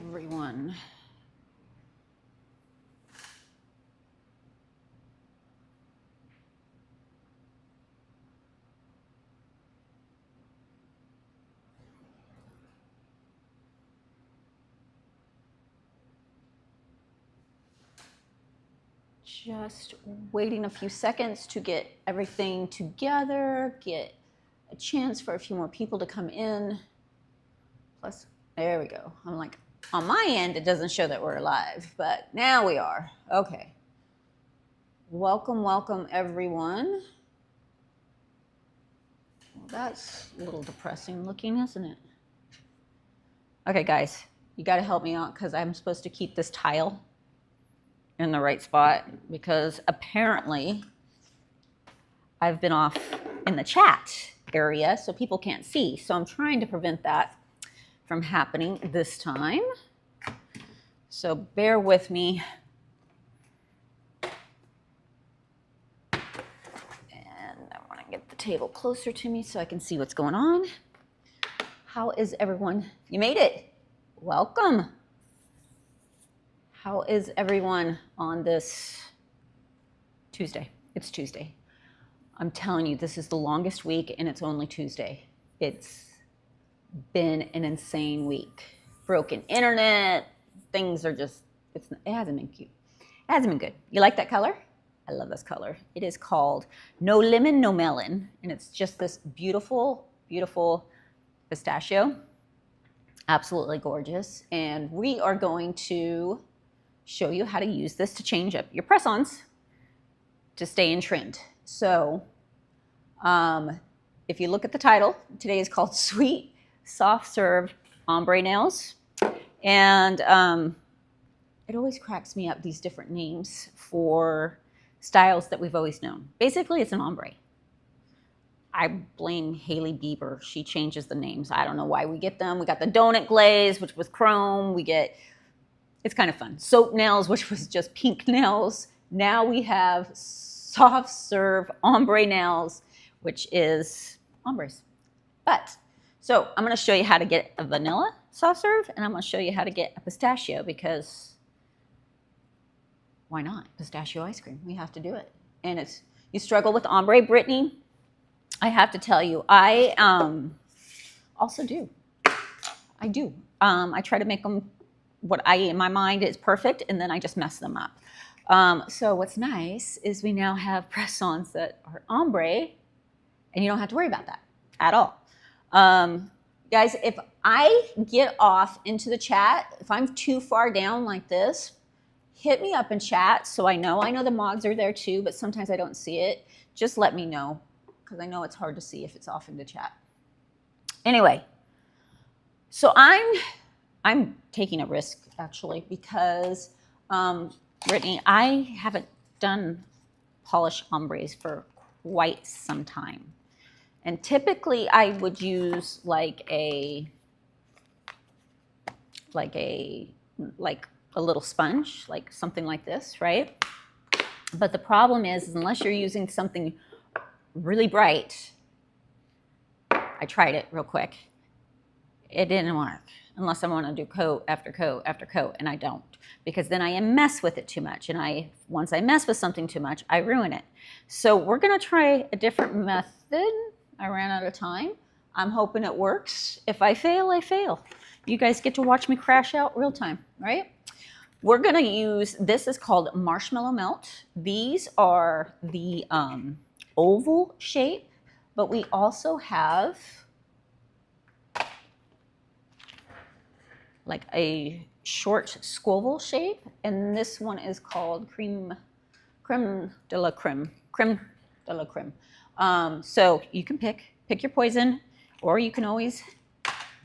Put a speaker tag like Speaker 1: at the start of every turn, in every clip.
Speaker 1: everyone. Just waiting a few seconds to get everything together, get a chance for a few more people to come in. Plus, there we go. I'm like, on my end, it doesn't show that we're live, but now we are. Okay. Welcome, welcome, everyone. Well, that's a little depressing looking, isn't it? Okay, guys, you got to help me out because I'm supposed to keep this tile in the right spot because apparently I've been off in the chat area so people can't see. So I'm trying to prevent that from happening this time. So bear with me. And I want to get the table closer to me so I can see what's going on. How is everyone? You made it. Welcome. How is everyone on this Tuesday? It's Tuesday. I'm telling you, this is the longest week and it's only Tuesday. It's been an insane week. Broken internet, things are just, it hasn't been cute. It hasn't been good. You like that color? I love this color. It is called No Lemon, No Melon. And it's just this beautiful, beautiful pistachio. Absolutely gorgeous. And we are going to show you how to use this to change up your press-ons to stay in trend. So if you look at the title, today is called Sweet Soft Serve Ombre Nails. And it always cracks me up, these different names for styles that we've always known. Basically, it's an ombre. I blame Hailey Bieber. She changes the names. I don't know why we get them. We got the donut glaze, which was chrome. We get, it's kind of fun. Soap nails, which was just pink nails. Now we have soft serve ombre nails, which is ombres. But, so I'm going to show you how to get a vanilla soft serve, and I'm going to show you how to get a pistachio because why not? Pistachio ice cream. We have to do it. And it's, you struggle with ombre, Brittany, I have to tell you, I also do. I do. I try to make them what in my mind is perfect, and then I just mess them up. So what's nice is we now have press-ons that are ombre, and you don't have to worry about that at all. Guys, if I get off into the chat, if I'm too far down like this, hit me up in chat so I know. I know the mods are there too, but sometimes I don't see it. Just let me know because I know it's hard to see if it's off in the chat. Anyway, so I'm taking a risk actually because Brittany, I haven't done polish ombres for quite some time. And typically I would use like a little sponge, like something like this, right? But the problem is unless you're using something really bright, I tried it real quick. It didn't work unless I want to do coat after coat after coat, and I don't because then I mess with it too much. And once I mess with something too much, I ruin it. So we're going to try a different method. I ran out of time. I'm hoping it works. If I fail, I fail. You guys get to watch me crash out real time, right? We're going to use, this is called Marshmellow Melt. These are the oval shape, but we also have like a short squoval shape, and this one is called Crème De La Crème. Crème De La Crème. So you can pick your poison, or you can always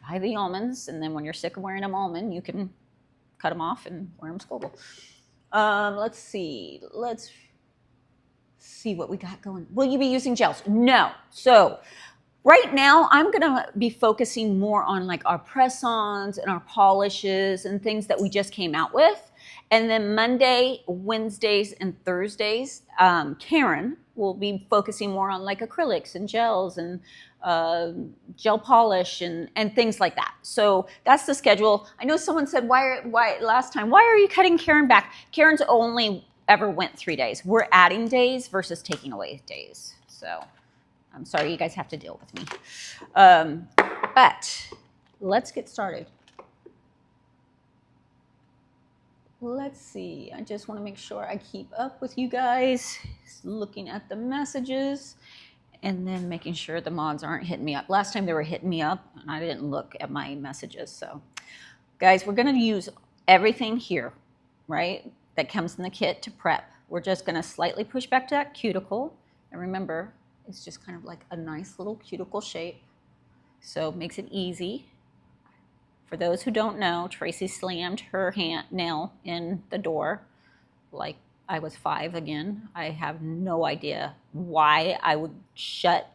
Speaker 1: buy the almonds, and then when you're sick of wearing them almond, you can cut them off and wear them squoval. Let's see what we got going. Will you be using gels? No. So right now I'm gonna be focusing more on like our press-ons and our polishes and things that we just came out with. And then Monday, Wednesdays, and Thursdays, Karen we'll be focusing more on like acrylics and gels and gel polish and things like that. So that's the schedule. I know someone said, why last time, why are you cutting Karen back? Karen's only ever went 3 days. We're adding days versus taking away days. So I'm sorry you guys have to deal with me. But let's get started. Let's see, I just want to make sure I keep up with you guys, looking at the messages and then making sure the mods aren't hitting me up. Last time they were hitting me up and I didn't look at my messages. So guys, we're going to use everything here, right, that comes in the kit to prep. We're just going to slightly push back to that cuticle. And remember, it's just kind of like a nice little cuticle shape. So it makes it easy. For those who don't know, Tracey slammed her nail in the door like I was 5 again. I have no idea why I would shut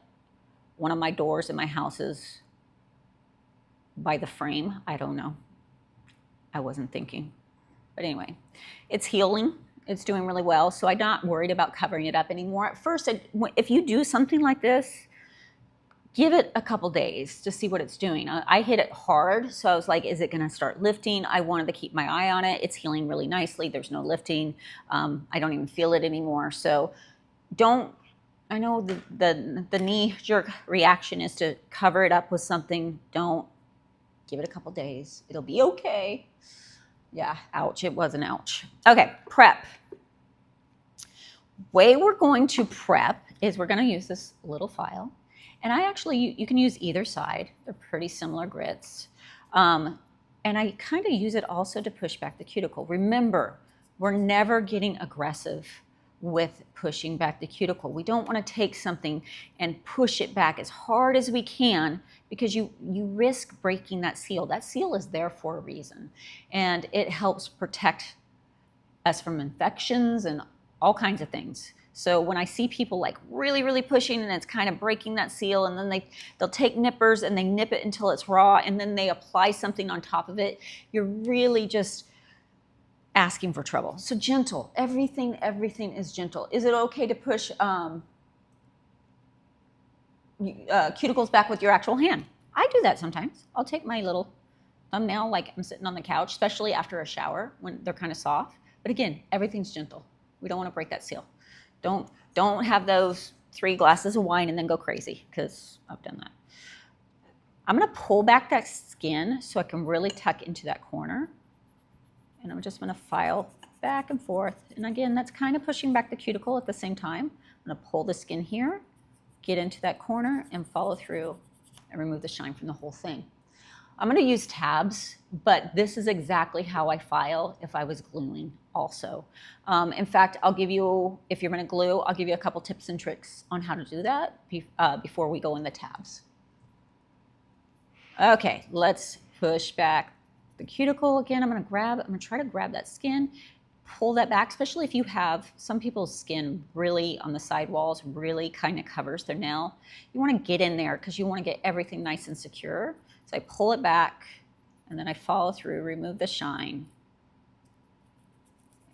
Speaker 1: one of my doors in my houses by the frame. I don't know. I wasn't thinking. But anyway, it's healing. It's doing really well. So I'm not worried about covering it up anymore. At first, if you do something like this, give it a couple days to see what it's doing. I hit it hard, so I was like, is it gonna start lifting? I wanted to keep my eye on it. It's healing really nicely. There's no lifting. I don't even feel it anymore. So I know the knee-jerk reaction is to cover it up with something. Don't. Give it a couple days. It'll be okay. Yeah, ouch, it was an ouch. Okay, prep. Way we're going to prep is we're gonna use this little file. And you can use either side. They're pretty similar grits. And I kind of use it also to push back the cuticle. Remember, we're never getting aggressive with pushing back the cuticle. We don't want to take something and push it back as hard as we can because you risk breaking that seal. That seal is there for a reason. And it helps protect us from infections and all kinds of things. So when I see people like really, really pushing and it's kind of breaking that seal, and then they'll take nippers and they nip it until it's raw and then they apply something on top of it, you're really just asking for trouble. So gentle, everything is gentle. Is it okay to push cuticles back with your actual hand? I do that sometimes. I'll take my little thumbnail like I'm sitting on the couch, especially after a shower when they're kind of soft. But again, everything's gentle. We don't want to break that seal. Don't have those 3 glasses of wine and then go crazy, because I've done that. I'm going to pull back that skin so I can really tuck into that corner. And I'm just going to file back and forth. And again, that's kind of pushing back the cuticle at the same time. I'm going to pull the skin here, get into that corner, and follow through and remove the shine from the whole thing. I'm going to use tabs, but this is exactly how I file if I was gluing also. In fact, I'll give you, if you're going to glue, I'll give you a couple tips and tricks on how to do that before we go in the tabs. Okay, let's push back the cuticle. Again, I'm going to try to grab that skin, pull that back, especially if you have some people's skin really on the sidewalls, really kind of covers their nail. You want to get in there because you want to get everything nice and secure. So I pull it back and then I follow through, remove the shine,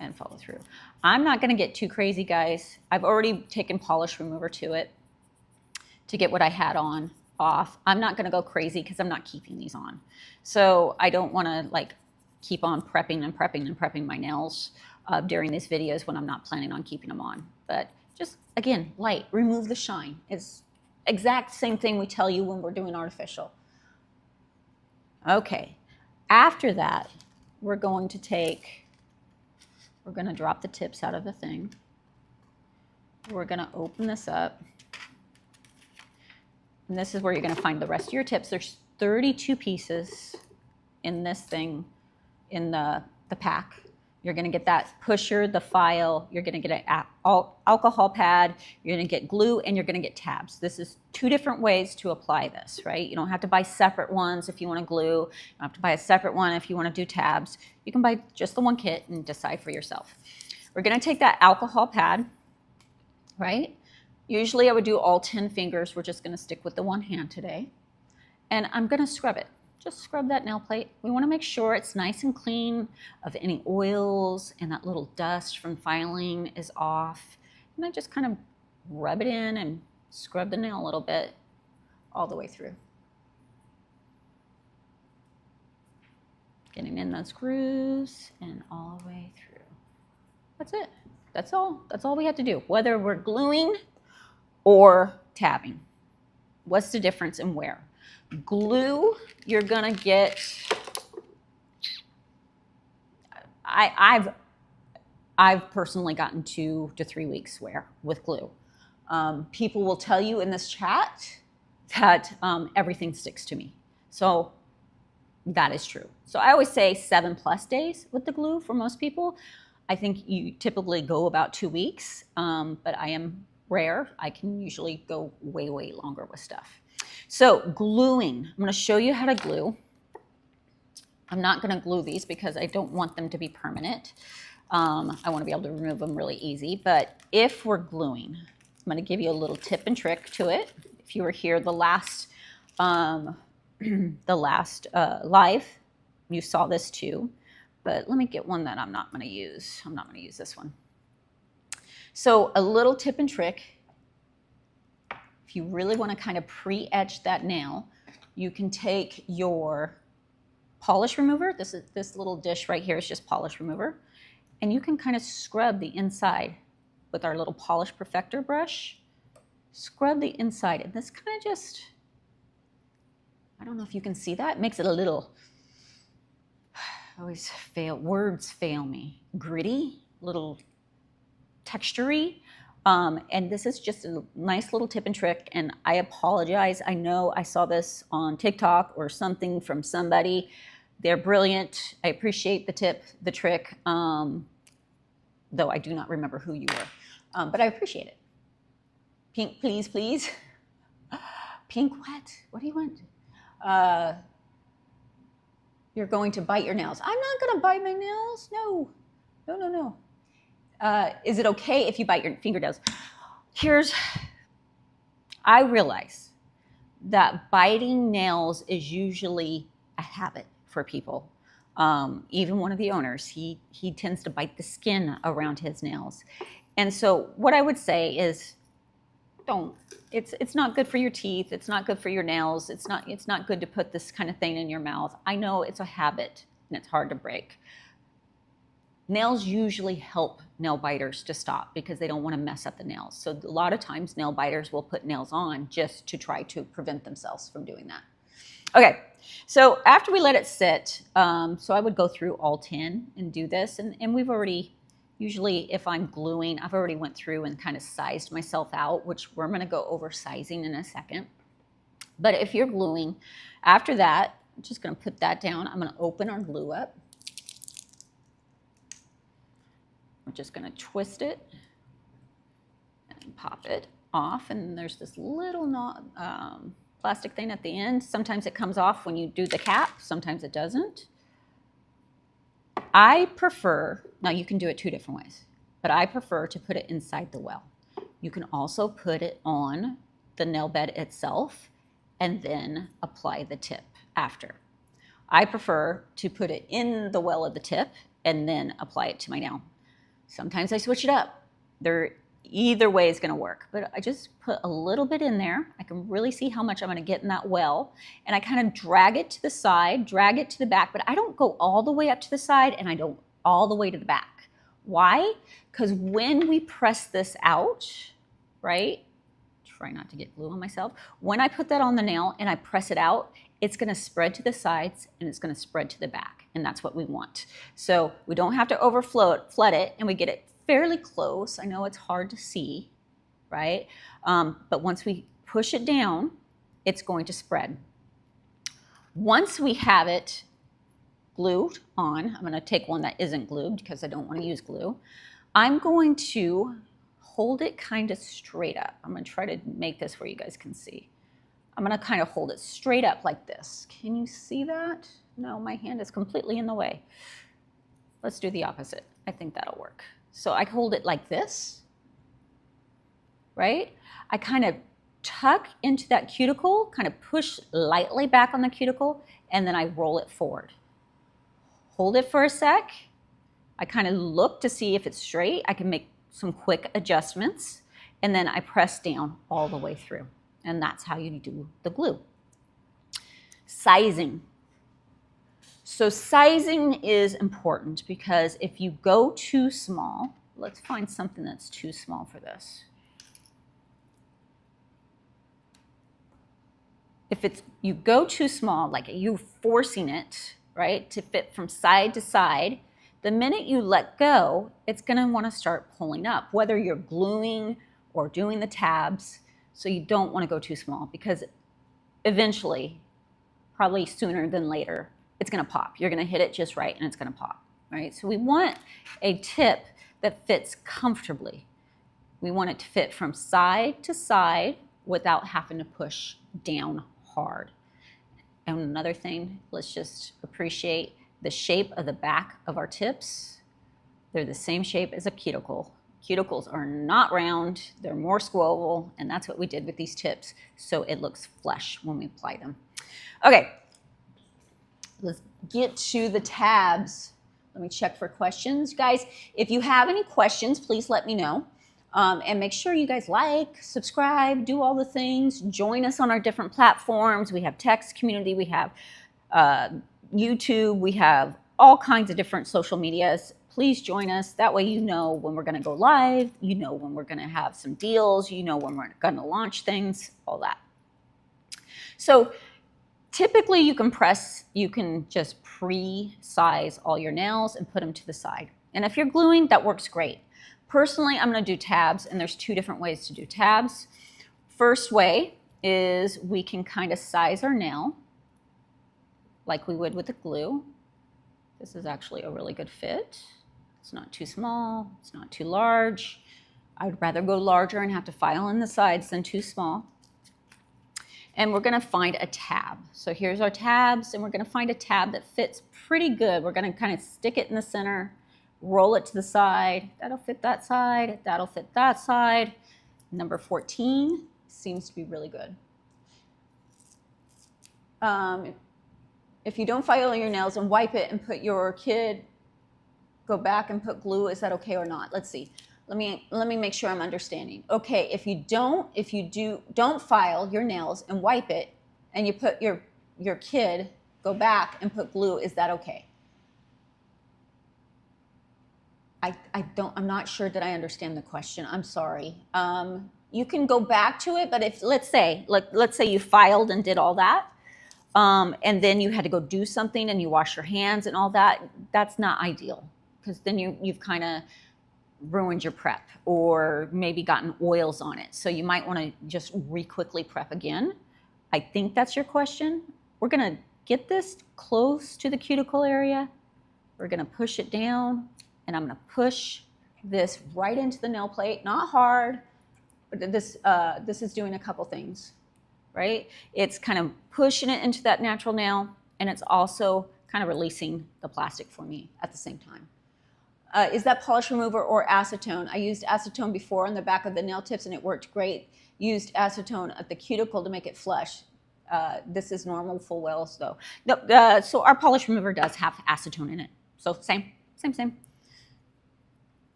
Speaker 1: and follow through. I'm not going to get too crazy, guys. I've already taken polish remover to it to get what I had on off. I'm not going to go crazy because I'm not keeping these on. So I don't want to like keep on prepping and prepping and prepping my nails during these videos when I'm not planning on keeping them on. But just, again, light, remove the shine. It's exact same thing we tell you when we're doing artificial. Okay, after that, we're going to drop the tips out of the thing. We're going to open this up. And this is where you're going to find the rest of your tips. There's 32 pieces in this thing, in the pack. You're going to get that pusher, the file, you're going to get an alcohol pad, you're going to get glue, and you're going to get tabs. This is 2 different ways to apply this, right? You don't have to buy separate ones if you want to glue. You don't have to buy a separate one if you want to do tabs. You can buy just the one kit and decide for yourself. We're going to take that alcohol pad, right? Usually I would do all 10 fingers. We're just going to stick with the one hand today. And I'm going to scrub it. Just scrub that nail plate. We want to make sure it's nice and clean of any oils and that little dust from filing is off. And I just kind of rub it in and scrub the nail a little bit all the way through. Getting in those grooves and all the way through. That's it. That's all. That's all we have to do. Whether we're gluing or tabbing. What's the difference and where? Glue, you're gonna get, I've personally gotten 2 to 3 weeks wear with glue. People will tell you in this chat that everything sticks to me. So that is true. So I always say 7+ days with the glue for most people. I think you typically go about 2 weeks, but I am rare. I can usually go way, way longer with stuff. So gluing, I'm gonna show you how to glue. I'm not gonna glue these because I don't want them to be permanent. I wanna be able to remove them really easy, but if we're gluing, I'm gonna give you a little tip and trick to it. If you were here the last live, you saw this too, but let me get one that I'm not gonna use. I'm not gonna use this one. So a little tip and trick, if you really wanna kind of pre-etch that nail, you can take your polish remover, this little dish right here is just polish remover, and you can kind of scrub the inside with our little polish perfector brush. Scrub the inside, and this kind of just, I don't know if you can see that, it makes it a little, words fail me, gritty, little textury. And this is just a nice little tip and trick, and I apologize. I know I saw this on TikTok or something from somebody. They're brilliant. I appreciate the tip, the trick, though I do not remember who you were, but I appreciate it. Pink, please, please. Pink what? What do you want? You're going to bite your nails. I'm not going to bite my nails. No, no, no, no. Is it okay if you bite your fingernails? I realize that biting nails is usually a habit for people. Even one of the owners, he tends to bite the skin around his nails. And so what I would say is, don't. It's not good for your teeth. It's not good for your nails. It's not good to put this kind of thing in your mouth. I know it's a habit and it's hard to break. Nails usually help nail biters to stop because they don't want to mess up the nails. So a lot of times nail biters will put nails on just to try to prevent themselves from doing that. Okay, so after we let it sit, so I would go through all 10 and do this, and we've already, usually if I'm gluing, I've already went through and kind of sized myself out, which we're gonna go over sizing in a second. But if you're gluing, after that, I'm just gonna put that down. I'm gonna open our glue up. I'm just gonna twist it and pop it off, and there's this little plastic thing at the end. Sometimes it comes off when you do the cap, sometimes it doesn't. I prefer, now you can do it 2 different ways, but I prefer to put it inside the well. You can also put it on the nail bed itself and then apply the tip after. I prefer to put it in the well of the tip and then apply it to my nail. Sometimes I switch it up. Either way is gonna work, but I just put a little bit in there. I can really see how much I'm gonna get in that well, and I kind of drag it to the side, drag it to the back, but I don't go all the way up to the side and I don't all the way to the back. Why? Because when we press this out, right? Try not to get glue on myself. When I put that on the nail and I press it out, it's gonna spread to the sides and it's gonna spread to the back, and that's what we want. So we don't have to flood it, and we get it fairly close. I know it's hard to see, right? But once we push it down, it's going to spread. Once we have it glued on, I'm gonna take one that isn't glued because I don't wanna use glue. I'm going to hold it kind of straight up. I'm gonna try to make this where you guys can see. I'm gonna kind of hold it straight up like this. Can you see that? No, my hand is completely in the way. Let's do the opposite. I think that'll work. So I hold it like this, right? I kind of tuck into that cuticle, kind of push lightly back on the cuticle, and then I roll it forward. Hold it for a sec. I kind of look to see if it's straight. I can make some quick adjustments. and then I press down all the way through. And that's how you do the glue. Sizing. So sizing is important because if you go too small, let's find something that's too small for this. If you go too small, like you're forcing it, right, to fit from side to side, the minute you let go, it's going to want to start pulling up, whether you're gluing or doing the tabs. So you don't want to go too small because eventually, probably sooner than later, it's going to pop. You're going to hit it just right and it's going to pop, right? So we want a tip that fits comfortably. We want it to fit from side to side without having to push down hard. And another thing, let's just appreciate the shape of the back of our tips. They're the same shape as a cuticle. Cuticles are not round, they're more squoval, and that's what we did with these tips, so it looks flush when we apply them. Okay, let's get to the tabs. Let me check for questions. Guys, if you have any questions, please let me know. And make sure you guys like, subscribe, do all the things. Join us on our different platforms. We have text community, we have YouTube, we have all kinds of different social medias. Please join us. That way you know when we're going to go live, you know when we're going to have some deals, you know when we're going to launch things, all that. So typically you can just pre-size all your nails and put them to the side. And if you're gluing, that works great. Personally, I'm going to do tabs, and there's two different ways to do tabs. First way is we can kind of size our nail like we would with the glue. This is actually a really good fit. It's not too small, it's not too large. I would rather go larger and have to file in the sides than too small. And we're going to find a tab. So here's our tabs, and we're going to find a tab that fits pretty good. We're going to kind of stick it in the center, roll it to the side. That'll fit that side, that'll fit that side. Number 14 seems to be really good. If you don't file your nails and wipe it and put your kid, go back and put glue, is that okay or not? Let's see. Let me make sure I'm understanding. Okay, if you don't file your nails and wipe it, and you put your kid, go back and put glue, is that okay? I'm not sure that I understand the question. I'm sorry. You can go back to it, but if let's say you filed and did all that, and then you had to go do something and you wash your hands and all that, that's not ideal, because then you've kind of ruined your prep or maybe gotten oils on it. So you might want to just quickly prep again. I think that's your question. We're going to get this close to the cuticle area. We're going to push it down, and I'm going to push this right into the nail plate. Not hard, but this is doing a couple things, right? It's kind of pushing it into that natural nail, and it's also kind of releasing the plastic for me at the same time. Is that polish remover or acetone? I used acetone before on the back of the nail tips and it worked great. Used acetone at the cuticle to make it flush. This is normal full wells though. No, so our polish remover does have acetone in it. So same.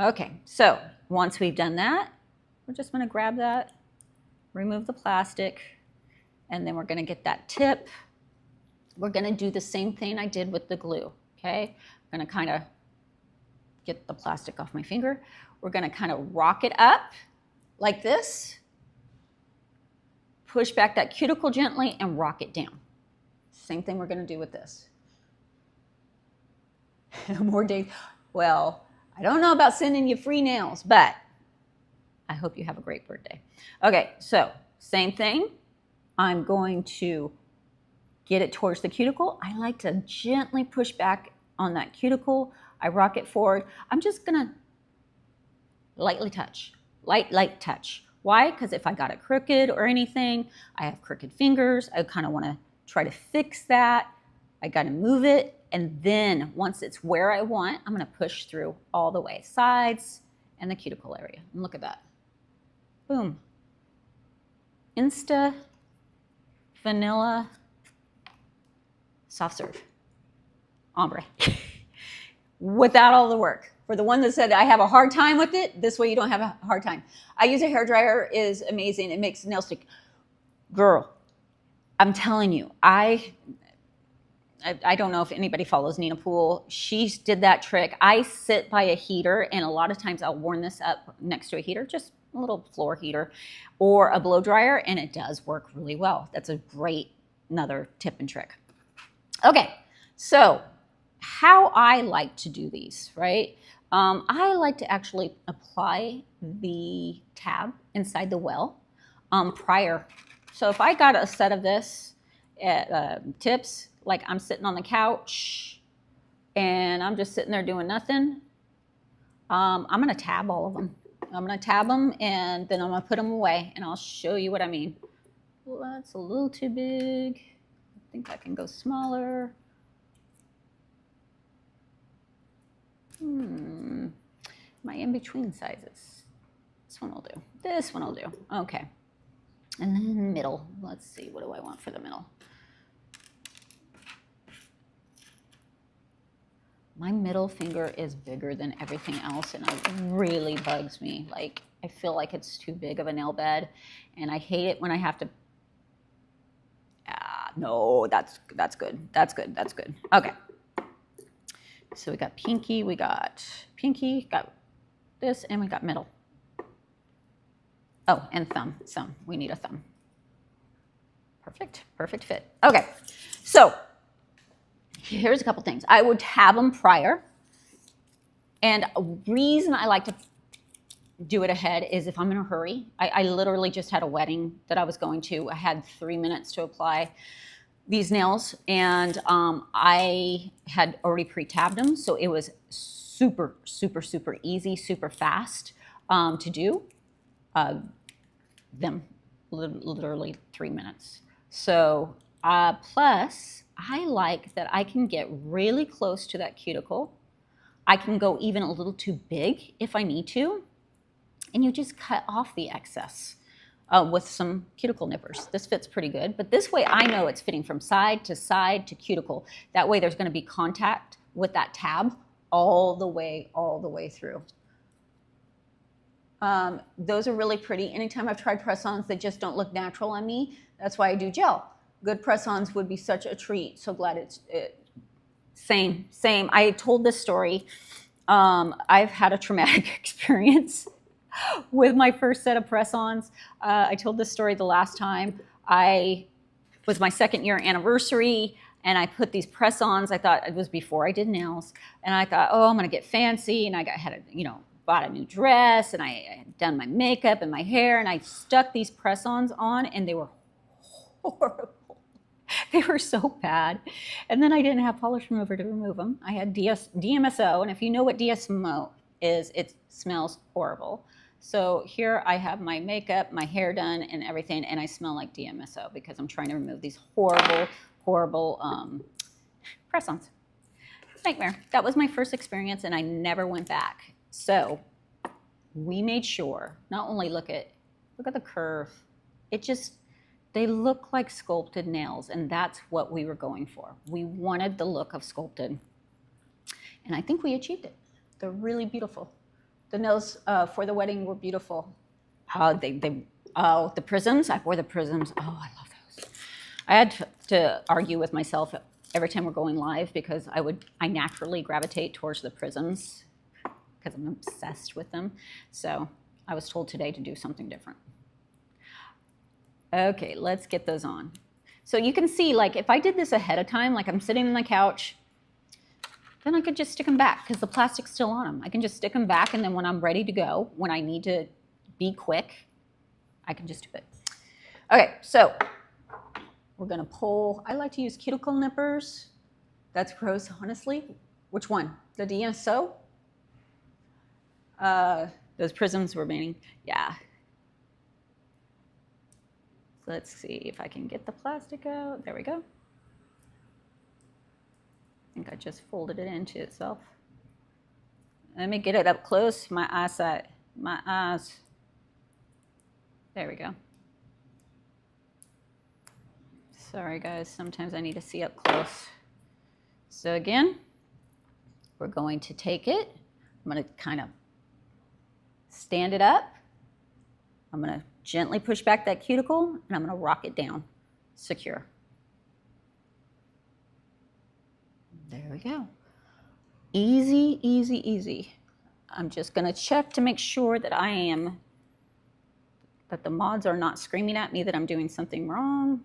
Speaker 1: Okay, so once we've done that, we're just gonna grab that, remove the plastic, and then we're gonna get that tip. We're gonna do the same thing I did with the glue, okay? I'm gonna kind of get the plastic off my finger. We're gonna kind of rock it up like this, push back that cuticle gently and rock it down. Same thing we're gonna do with this. More days. Well, I don't know about sending you free nails, but I hope you have a great birthday. Okay, so same thing. I'm going to get it towards the cuticle. I like to gently push back on that cuticle. I rock it forward. I'm just gonna lightly touch, light touch. Why? Because if I got it crooked or anything, I have crooked fingers. I kind of want to try to fix that. I got to move it. And then once it's where I want, I'm going to push through all the way, sides and the cuticle area. And look at that. Boom. Insta vanilla soft serve ombre. without all the work. For the one that said I have a hard time with it, this way you don't have a hard time. I use a hairdryer, is amazing. It makes nail stick. Girl, I'm telling you, I don't know if anybody follows Nina Poole. She did that trick. I sit by a heater, and a lot of times I'll warm this up next to a heater, just a little floor heater, or a blow dryer, and it does work really well. That's a great another tip and trick. Okay, so how I like to do these, right? I like to actually apply the tab inside the well prior. So if I got a set of this at tips, like I'm sitting on the couch and I'm just sitting there doing nothing, I'm gonna tab all of them. I'm gonna tab them and then I'm gonna put them away, and I'll show you what I mean. Well, that's a little too big. I think I can go smaller. My in-between sizes. This one will do. This one will do. Okay. And then middle. Let's see, what do I want for the middle? My middle finger is bigger than everything else, and it really bugs me. Like, I feel like it's too big of a nail bed, and I hate it when I have to. No, that's good. That's good. That's good. Okay. So we got pinky, got this, and we got middle. Oh, and thumb. We need a thumb. Perfect. Perfect fit. Okay. So here's a couple things. I would tab them prior. And a reason I like to do it ahead is if I'm in a hurry. I literally just had a wedding that I was going to. I had 3 minutes to apply these nails, and I had already pre-tabbed them, so it was super, super, super easy, super fast to do them, literally 3 minutes. So plus, I like that I can get really close to that cuticle. I can go even a little too big if I need to, and you just cut off the excess with some cuticle nippers. This fits pretty good, but this way I know it's fitting from side to cuticle. That way there's gonna be contact with that tab all the way through. Those are really pretty. Anytime I've tried press-ons, they just don't look natural on me. That's why I do gel. Good press-ons would be such a treat. So glad it's same. I told this story. I've had a traumatic experience with my first set of press-ons. I told this story the last time. I was my 2nd year anniversary, and I put these press-ons. I thought it was before I did nails, and I thought, oh, I'm gonna get fancy, and bought a new dress, and I had done my makeup and my hair, and I stuck these press-ons on, and they were horrible. They were so bad. And then I didn't have polish remover to remove them. I had DMSO, and if you know what DMSO is, it smells horrible. So here I have my makeup, my hair done, and everything, and I smell like DMSO because I'm trying to remove these horrible press-ons. Nightmare. That was my first experience, and I never went back. So we made sure, not only look at the curve, they look like sculpted nails, and that's what we were going for. We wanted the look of sculpted, and I think we achieved it. They're really beautiful. The nails for the wedding were beautiful. The prisms, I wore the prisms. Oh, I love those. I had to argue with myself every time we're going live because I naturally gravitate towards the prisms because I'm obsessed with them. So I was told today to do something different. Okay, let's get those on. So you can see, like, if I did this ahead of time, like I'm sitting on the couch, then I could just stick them back because the plastic's still on them. I can just stick them back, and then when I'm ready to go, when I need to be quick, I can just do it. Okay, so we're gonna pull. I like to use cuticle nippers. That's gross, honestly. Which one? The DSO? Those prisms were meaning, yeah. Let's see if I can get the plastic out. There we go. I think I just folded it into itself. Let me get it up close. My eyes. There we go. Sorry guys, sometimes I need to see up close. So again, we're going to take it. I'm going to kind of stand it up. I'm going to gently push back that cuticle, and I'm going to rock it down, secure. There we go. Easy, easy, easy. I'm just going to check to make sure that that the mods are not screaming at me that I'm doing something wrong.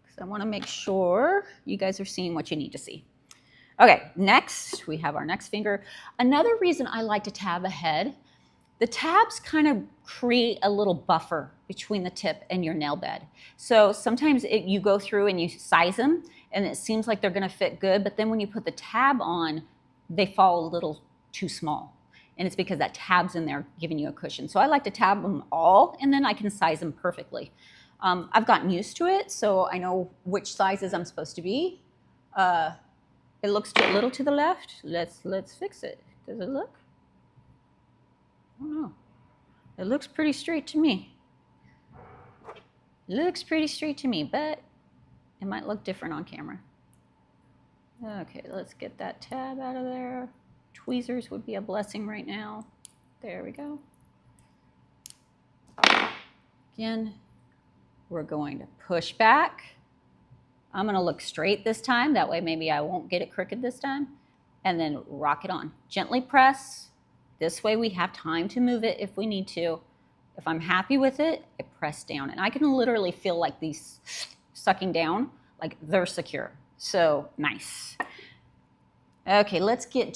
Speaker 1: Because I want to make sure you guys are seeing what you need to see. Okay, next, we have our next finger. Another reason I like to tab ahead, the tabs kind of create a little buffer between the tip and your nail bed. So sometimes you go through and you size them, and it seems like they're going to fit good, but then when you put the tab on, they fall a little too small. And it's because that tab's in there giving you a cushion. So I like to tab them all, and then I can size them perfectly. I've gotten used to it, so I know which sizes I'm supposed to be. It looks a little to the left. Let's fix it. Does it look? I don't know. It looks pretty straight to me. Looks pretty straight to me, but it might look different on camera. Okay, let's get that tab out of there. Tweezers would be a blessing right now. There we go. Again, we're going to push back. I'm going to look straight this time. That way maybe I won't get it crooked this time. And then rock it on. Gently press. This way we have time to move it if we need to. If I'm happy with it, I press down. And I can literally feel like these sucking down, like they're secure. So nice. Okay, let's get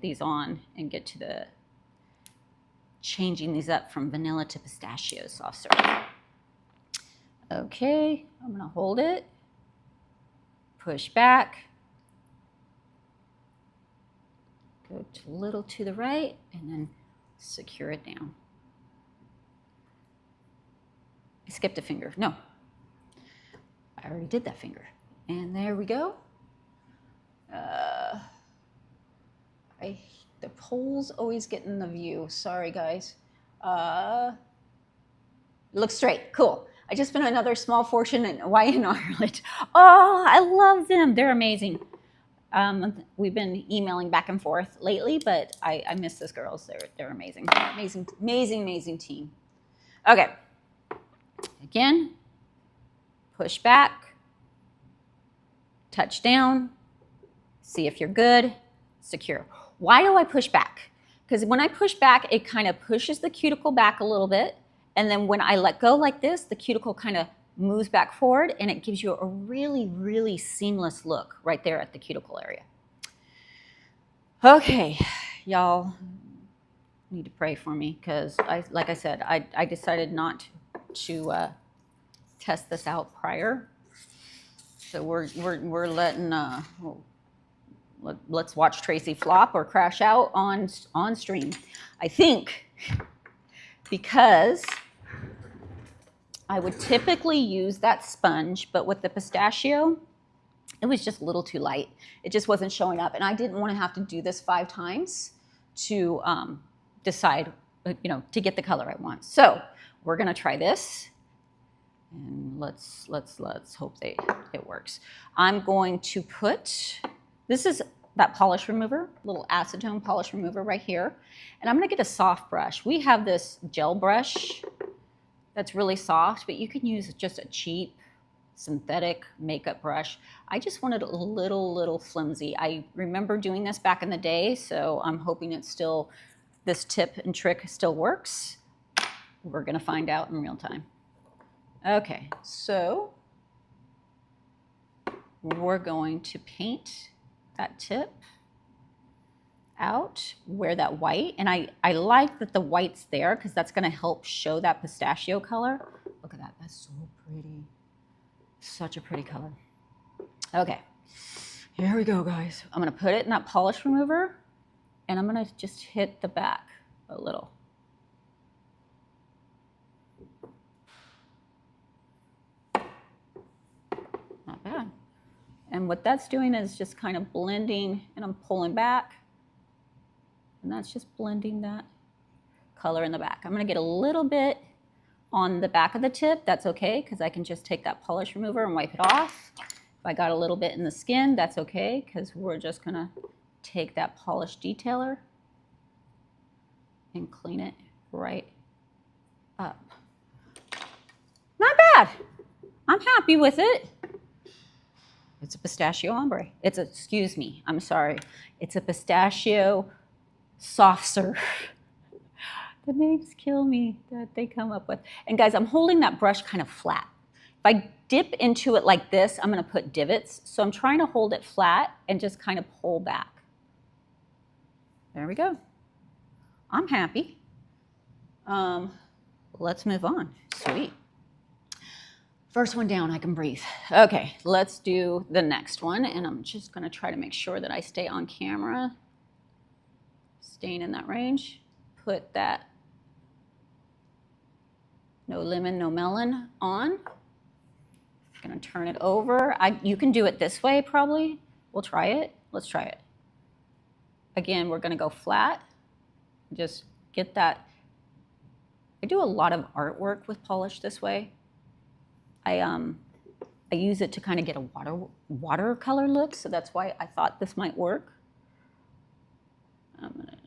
Speaker 1: these on and get to the changing these up from vanilla to pistachio soft serve. Okay, I'm gonna hold it, push back, go a little to the right, and then secure it down. I skipped a finger. No, I already did that finger. And there we go. The poles always get in the view. Sorry, guys. Looks straight. Cool. I just spent another small fortune in Hawaii and Ireland. Oh, I love them. They're amazing. We've been emailing back and forth lately, but I miss those girls. They're amazing. Amazing, amazing, amazing team. Okay. Again, push back, touch down, see if you're good, secure. Why do I push back? Because when I push back, it kind of pushes the cuticle back a little bit. And then when I let go like this, the cuticle kind of moves back forward, and it gives you a really, really seamless look right there at the cuticle area. Okay, y'all need to pray for me because, like I said, I decided not to test this out prior. So we're letting let's watch Tracey flop or crash out on stream. I think because I would typically use that sponge, but with the pistachio, it was just a little too light. It just wasn't showing up, and I didn't want to have to do this 5 times to decide, to get the color I want. So we're gonna try this, and let's hope it works. I'm going to put, this is that polish remover, little acetone polish remover right here, and I'm gonna get a soft brush. We have this gel brush that's really soft, but you can use just a cheap synthetic makeup brush. I just wanted a little flimsy. I remember doing this back in the day, so I'm hoping this tip and trick still works. We're gonna find out in real time. Okay, so we're going to paint that tip out where that white, and I like that the white's there because that's going to help show that pistachio color. Look at that, that's so pretty. Such a pretty color. Okay, here we go, guys. I'm going to put it in that polish remover, and I'm going to just hit the back a little. Not bad. And what that's doing is just kind of blending, and I'm pulling back. And that's just blending that color in the back. I'm gonna get a little bit on the back of the tip. That's okay, because I can just take that polish remover and wipe it off. If I got a little bit in the skin, that's okay, because we're just gonna take that polish detailer and clean it right up. Not bad. I'm happy with it. It's a pistachio ombre. It's a, excuse me, I'm sorry. It's a pistachio soft serve. The names kill me that they come up with. And guys, I'm holding that brush kind of flat. If I dip into it like this, I'm gonna put divots. So I'm trying to hold it flat and just kind of pull back. There we go. I'm happy. Let's move on. Sweet. First one down, I can breathe. Okay, let's do the next one. And I'm just gonna try to make sure that I stay on camera, staying in that range. Put that No Lemon, No Melon on. I'm gonna turn it over. You can do it this way probably. We'll try it. Let's try it. Again, we're gonna go flat. Just get that. I do a lot of artwork with polish this way. I use it to kind of get a watercolor look, so that's why I thought this might work. I'm gonna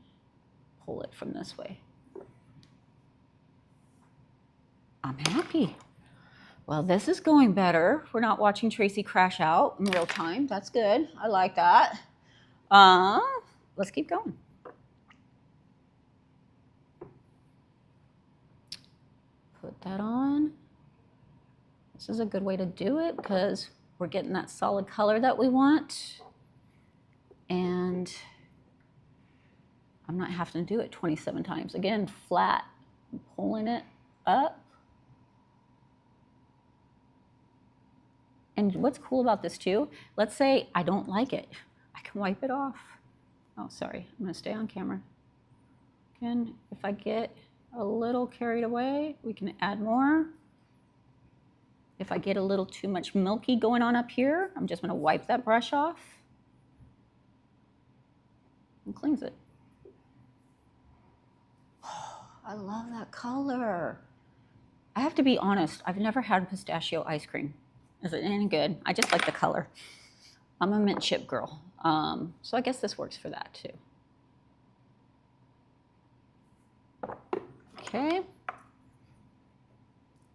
Speaker 1: pull it from this way. I'm happy. Well, this is going better. We're not watching Tracey crash out in real time. That's good. I like that. Let's keep going. Put that on. This is a good way to do it because we're getting that solid color that we want. And I'm not having to do it 27 times. Again, flat, I'm pulling it up. And what's cool about this too, let's say I don't like it. I can wipe it off. Oh, sorry, I'm gonna stay on camera. Again, if I get a little carried away, we can add more. If I get a little too much milky going on up here, I'm just gonna wipe that brush off and cleanse it. Oh, I love that color. I have to be honest, I've never had pistachio ice cream. Is it any good? I just like the color. I'm a mint chip girl. So I guess this works for that too. Okay.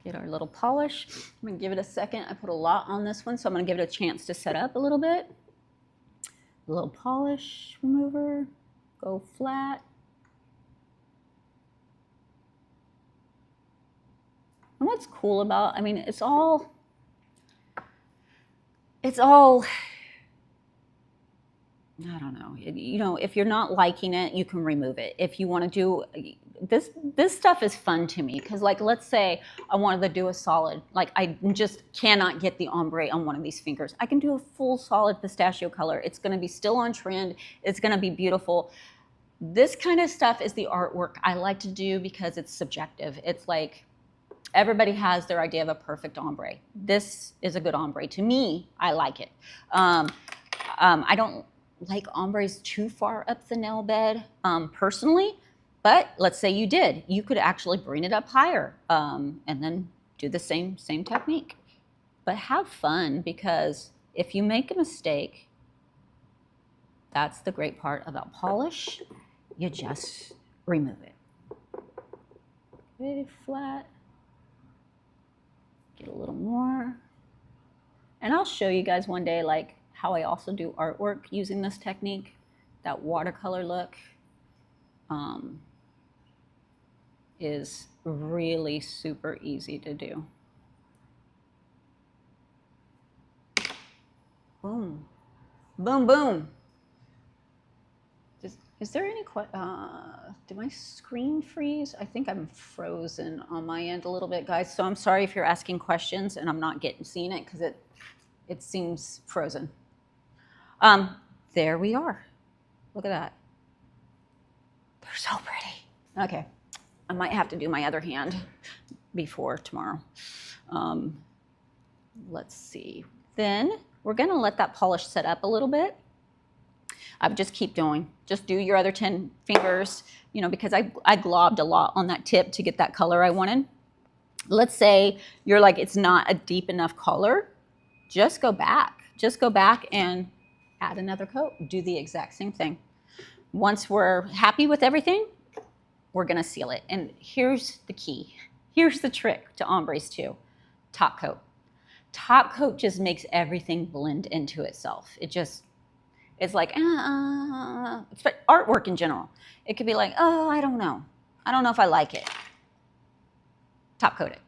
Speaker 1: Get our little polish. I'm gonna give it a second. I put a lot on this one, so I'm gonna give it a chance to set up a little bit. A little polish remover, go flat. And what's cool about, I mean, it's all, I don't know, you know, if you're not liking it, you can remove it. If you want to do, this stuff is fun to me because, like, let's say I wanted to do a solid, like I just cannot get the ombre on one of these fingers. I can do a full solid pistachio color. It's going to be still on trend. It's going to be beautiful. This kind of stuff is the artwork I like to do because it's subjective. It's like everybody has their idea of a perfect ombre. This is a good ombre. To me, I like it. I don't like ombres too far up the nail bed personally, but let's say you did. You could actually bring it up higher and then do the same technique. But have fun, because if you make a mistake, that's the great part about polish. You just remove it. Okay, flat. Get a little more. And I'll show you guys one day like how I also do artwork using this technique. That watercolor look is really super easy to do. Boom. Boom, boom. Is there any did my screen freeze? I think I'm frozen on my end a little bit, guys. So I'm sorry if you're asking questions and I'm not seeing it because it seems frozen. There we are. Look at that. They're so pretty. Okay, I might have to do my other hand before tomorrow. Let's see. Then we're gonna let that polish set up a little bit. I would just keep going. Just do your other 10 fingers, you know, because I globbed a lot on that tip to get that color I wanted. Let's say you're like, it's not a deep enough color. Just go back just go back and add another coat. Do the exact same thing. Once we're happy with everything, we're gonna seal it. And here's the key. Here's the trick to ombres too. Top coat. Top coat just makes everything blend into itself. It's like, it's artwork in general. It could be like, oh, I don't know. I don't know if I like it. Top coat it.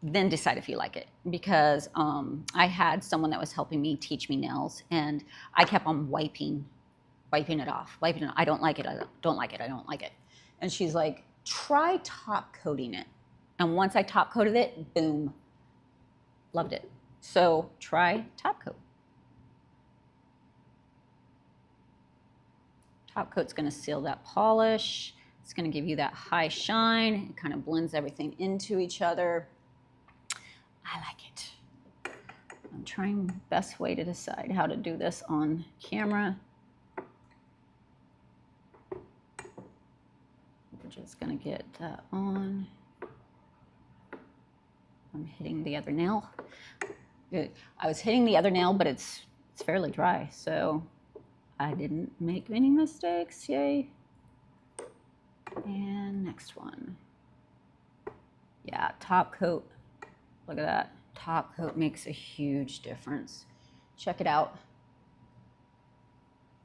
Speaker 1: Then decide if you like it. Because I had someone that was helping me teach me nails, and I kept on wiping it off. I don't like it. I don't like it. I don't like it. And she's like, try top coating it. And once I top coated it, boom, loved it. So try top coat. Top coat's gonna seal that polish. It's gonna give you that high shine. It kind of blends everything into each other. I like it. I'm trying the best way to decide how to do this on camera. We're just gonna get that on. I'm hitting the other nail. I was hitting the other nail, but it's fairly dry, so I didn't make any mistakes, yay. And next one. Yeah, top coat. Look at that. Top coat makes a huge difference. Check it out.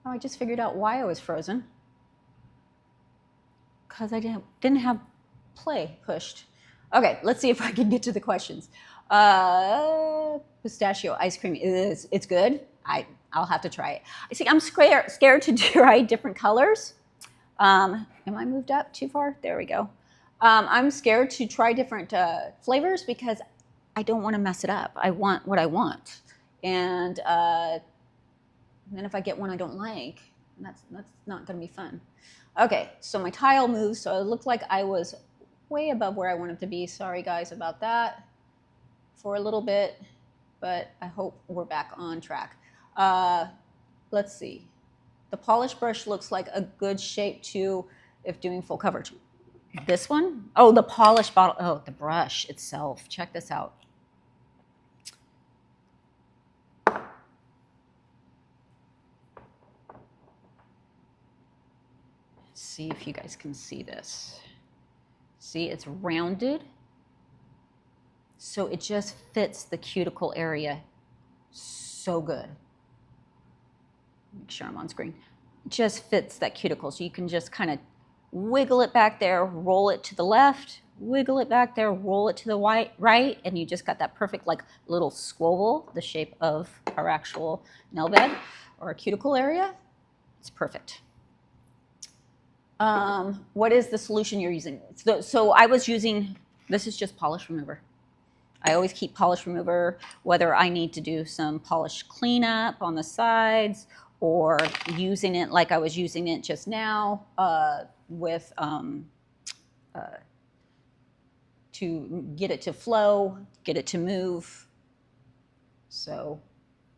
Speaker 1: Oh, I just figured out why I was frozen. Because I didn't have play pushed. Okay, let's see if I can get to the questions. Pistachio ice cream it's good. I'll have to try it. See, I'm scared to try different colors. Am I moved up too far? There we go. I'm scared to try different flavors because I don't want to mess it up. I want what I want. And then if I get one I don't like, that's not going to be fun. Okay, so my tile moved, so it looked like I was way above where I wanted to be. Sorry guys about that for a little bit, but I hope we're back on track. Let's see. The polish brush looks like a good shape too if doing full coverage. This one? Oh, the polish bottle. Oh, the brush itself. Check this out. See if you guys can see this. See, it's rounded. So it just fits the cuticle area so good. Make sure I'm on screen. It just fits that cuticle. So you can just kind of wiggle it back there, roll it to the left, wiggle it back there, roll it to the right, and you just got that perfect like little swivel, the shape of our actual nail bed or a cuticle area. It's perfect. What is the solution you're using? So I was using, this is just polish remover. I always keep polish remover, whether I need to do some polish cleanup on the sides or using it like I was using it just now with to get it to flow, get it to move. So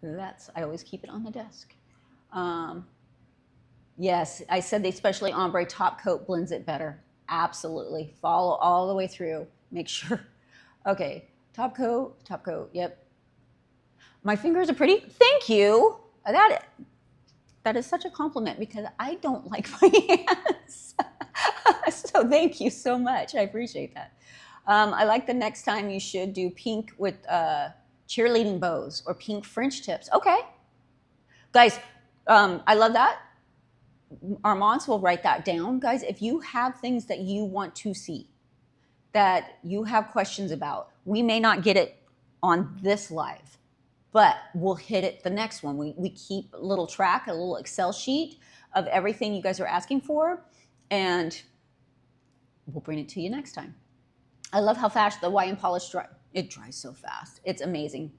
Speaker 1: I always keep it on the desk. Yes, I said the especially ombre top coat blends it better. Absolutely. Follow all the way through. Make sure. Okay, top coat, yep. My fingers are pretty. Thank you. That is such a compliment because I don't like my hands. So thank you so much. I appreciate that. I like the next time you should do pink with cheerleading bows or pink French tips. Okay. Guys, I love that. Armands will write that down. Guys, if you have things that you want to see, that you have questions about, we may not get it on this live, but we'll hit it the next one. We keep a little track, a little Excel sheet of everything you guys are asking for, and we'll bring it to you next time. I love how fast the Hawaiian polish dries. It dries so fast. It's amazing.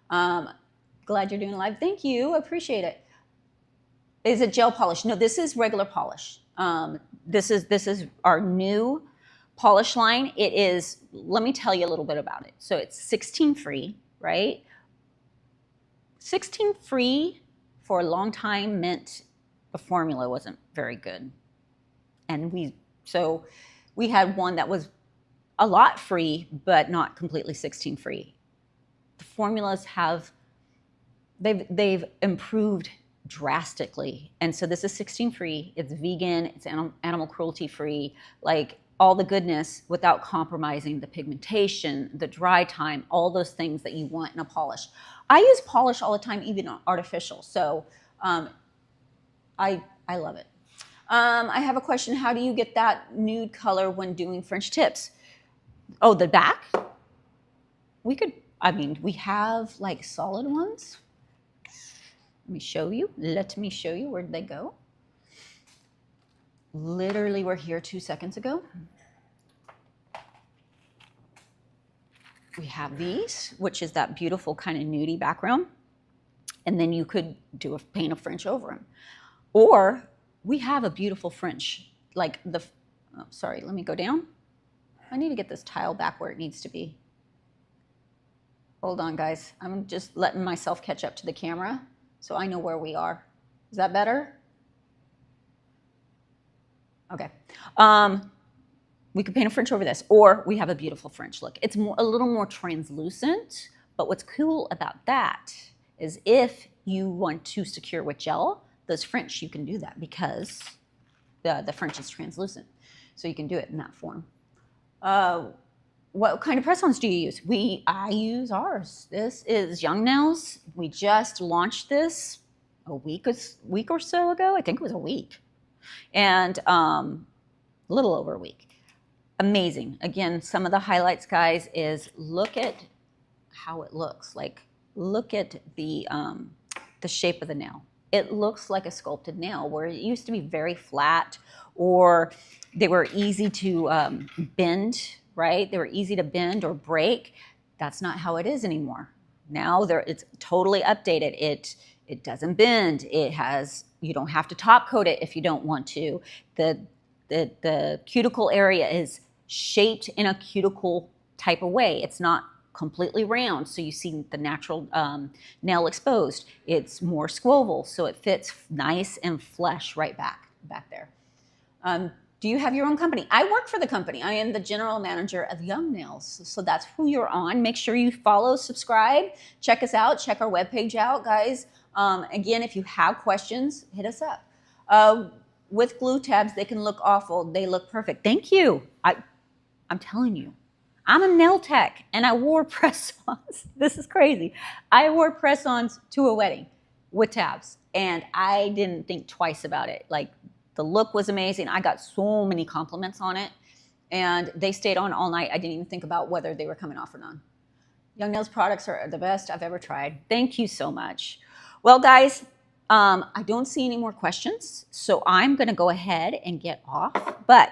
Speaker 1: Glad you're doing live. Thank you. I appreciate it. Is it gel polish? No, this is regular polish. This is our new polish line. It is, let me tell you a little bit about it. So it's 16 free, right? 16 free for a long time meant the formula wasn't very good. And we had one that was a lot free, but not completely 16 free. The formulas have they've improved drastically. And so this is 16 free. It's vegan. It's animal cruelty free. Like all the goodness without compromising the pigmentation, the dry time, all those things that you want in a polish. I use polish all the time, even artificial. So I love it. I have a question. How do you get that nude color when doing French tips? Oh, the back? We could, I mean, we have like solid ones. Let me show you. Let me show you. Where'd they go? Literally, we're here 2 seconds ago. We have these, which is that beautiful kind of nudie background. And then you could do a paint of French over them. Or we have a beautiful French, like the, oh, sorry, let me go down. I need to get this tile back where it needs to be. Hold on, guys. I'm just letting myself catch up to the camera so I know where we are. Is that better? Okay. We could paint a French over this, or we have a beautiful French look. It's a little more translucent, but what's cool about that is if you want to secure with gel, those French, you can do that because the French is translucent. So you can do it in that form. What kind of press-ons do you use? I use ours. This is Young Nails. We just launched this a week or so ago. I think it was a week. And a little over a week. Amazing. Again, some of the highlights, guys, is look at how it looks. Like, look at the shape of the nail. It looks like a sculpted nail, where it used to be very flat, or they were easy to bend, right? They were easy to bend or break. That's not how it is anymore. Now it's totally updated. It doesn't bend. It has, you don't have to top coat it if you don't want to. The cuticle area is shaped in a cuticle type of way. It's not completely round, so you see the natural nail exposed. It's more squoval, so it fits nice and flush right back there. Do you have your own company? I work for the company. I am the general manager of Young Nails, so that's who you're on. Make sure you follow, subscribe, check us out, check our webpage out, guys. Again, if you have questions, hit us up. With glue tabs, they can look awful. They look perfect. Thank you. I'm telling you. I'm a nail tech, and I wore press-ons. This is crazy. I wore press-ons to a wedding with tabs, and I didn't think twice about it. Like, the look was amazing. I got so many compliments on it, and they stayed on all night. I didn't even think about whether they were coming off or not. Young Nails products are the best I've ever tried. Thank you so much. Well, guys, I don't see any more questions, so I'm going to go ahead and get off, but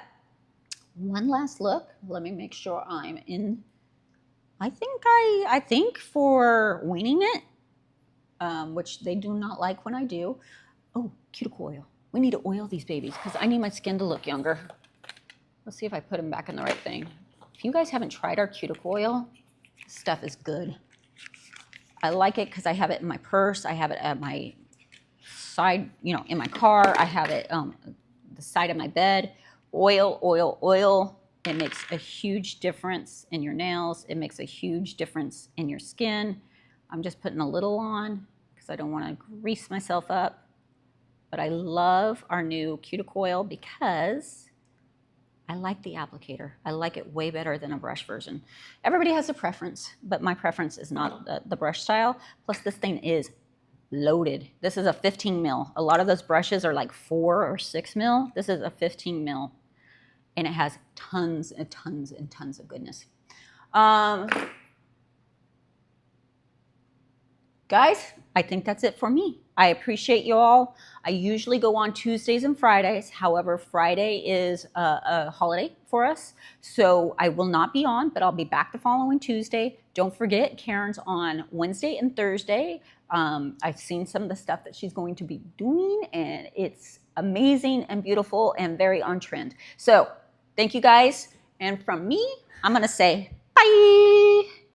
Speaker 1: one last look. Let me make sure I'm in. I think for weaning it, which they do not like when I do. Oh, cuticle oil. We need to oil these babies because I need my skin to look younger. Let's see if I put them back in the right thing. If you guys haven't tried our cuticle oil, this stuff is good. I like it because I have it in my purse. I have it at my side, in my car. I have it the side of my bed. Oil, oil, oil. It makes a huge difference in your nails. It makes a huge difference in your skin. I'm just putting a little on because I don't want to grease myself up. But I love our new cuticle oil because I like the applicator. I like it way better than a brush version. Everybody has a preference, but my preference is not the brush style. Plus, this thing is loaded. This is a 15 mil. A lot of those brushes are like 4 or 6 mil. This is a 15 mil. And it has tons and tons and tons of goodness. Guys, I think that's it for me. I appreciate you all. I usually go on Tuesdays and Fridays. However, Friday is a holiday for us. So I will not be on, but I'll be back the following Tuesday. Don't forget, Karen's on Wednesday and Thursday. I've seen some of the stuff that she's going to be doing, and it's amazing and beautiful and very on trend. So thank you guys. And from me, I'm going to say bye.